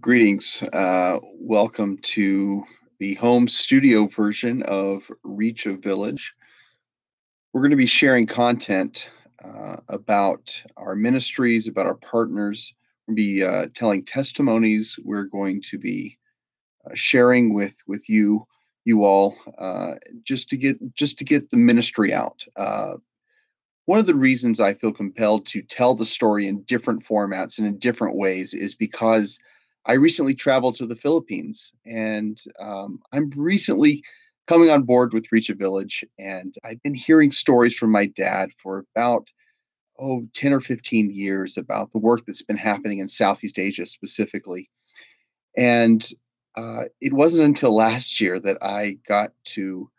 Greetings. Welcome to the home studio version of Reach a Village. We're going to be sharing content about our ministries, about our partners. We'll be telling testimonies. We're going to be sharing with you all, just to get the ministry out. One of the reasons I feel compelled to tell the story in different formats and in different ways is because I recently traveled to the Philippines, and I'm recently coming on board with Reach a Village. And I've been hearing stories from my dad for about 10 or 15 years about the work that's been happening in Southeast Asia specifically. And it wasn't until last year that I got to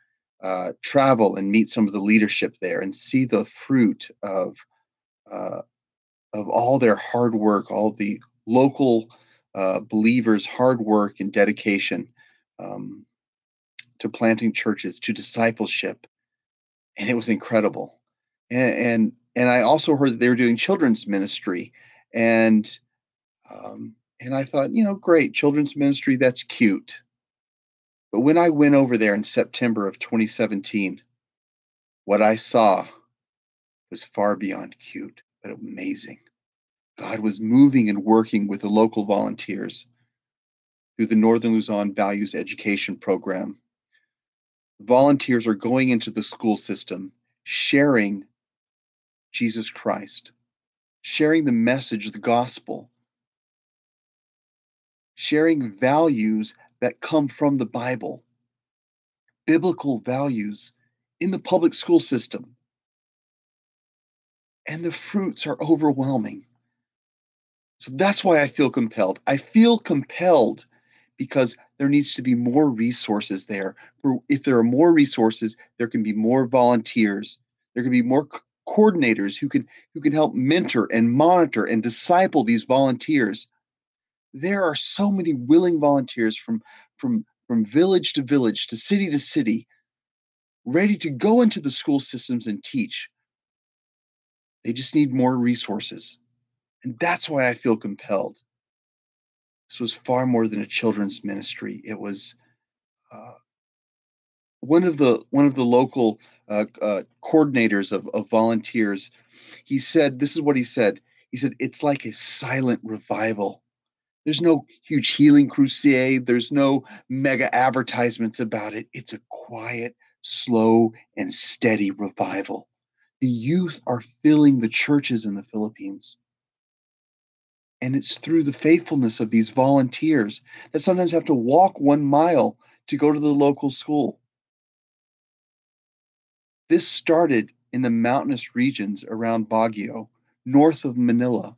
travel and meet some of the leadership there and see the fruit uh, of all their hard work, all the local believers' hard work and dedication um, to planting churches, to discipleship, and it was incredible. And I also heard that they were doing children's ministry, and and I thought, great, children's ministry, that's cute. But when I went over there in September of 2017, what I saw was far beyond cute, but amazing. God was moving and working with the local volunteers through the Northern Luzon Values Education Program. Volunteers are going into the school system, sharing Jesus Christ, sharing the message, the gospel, sharing values that come from the Bible, biblical values in the public school system. And the fruits are overwhelming. So that's why I feel compelled. I feel compelled because there needs to be more resources there. If there are more resources, there can be more volunteers. There can be more coordinators who can help mentor and monitor and disciple these volunteers. There are so many willing volunteers from village to city, ready to go into the school systems and teach. They just need more resources. And that's why I feel compelled. This was far more than a children's ministry. It was uh, one of the local coordinators of volunteers. He said, "This is what he said." He said, "It's like a silent revival. There's no huge healing crusade. There's no mega advertisements about it. It's a quiet, slow, and steady revival. The youth are filling the churches in the Philippines." And it's through the faithfulness of these volunteers that sometimes have to walk 1 mile to go to the local school. This started in the mountainous regions around Baguio, north of Manila.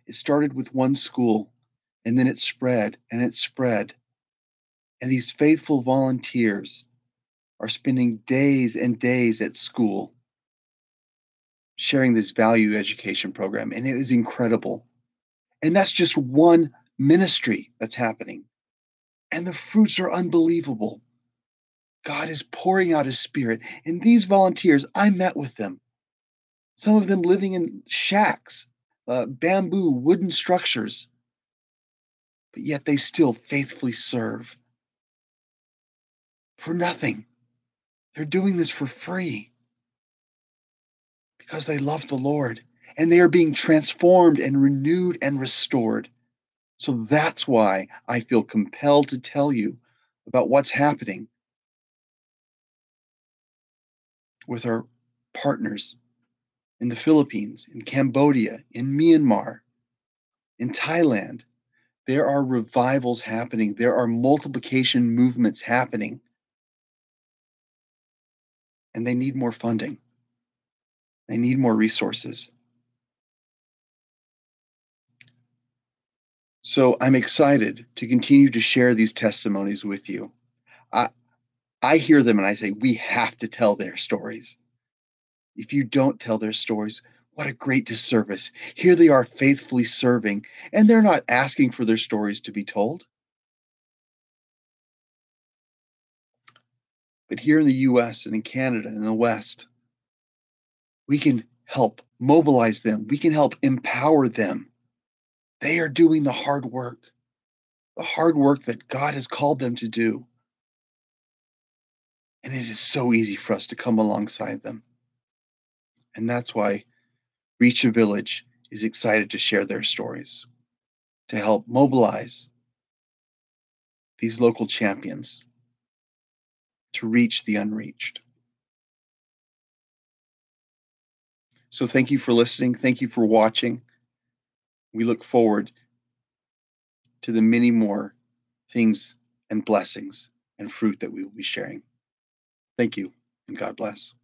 It started with one school, and then it spread and it spread. And these faithful volunteers are spending days and days at school sharing this value education program. And it is incredible. And that's just one ministry that's happening. And the fruits are unbelievable. God is pouring out his spirit. And these volunteers, I met with them, some of them living in shacks, bamboo, wooden structures, but yet they still faithfully serve for nothing. They're doing this for free because they love the Lord and they are being transformed and renewed and restored. So that's why I feel compelled to tell you about what's happening with our partners in the Philippines, in Cambodia, in Myanmar, in Thailand. There are revivals happening. There are multiplication movements happening. And they need more funding. They need more resources. So I'm excited to continue to share these testimonies with you. I, I hear them and I say, we have to tell their stories. If you don't tell their stories, what a great disservice. Here they are faithfully serving, and they're not asking for their stories to be told. But here in the US and in Canada and in the West, we can help mobilize them. We can help empower them They are doing the hard work that God has called them to do. And it is so easy for us to come alongside them. And that's why Reach a Village is excited to share their stories, to help mobilize these local champions to reach the unreached. So thank you for listening. Thank you for watching. We look forward to the many more things and blessings and fruit that we will be sharing. Thank you, and God bless.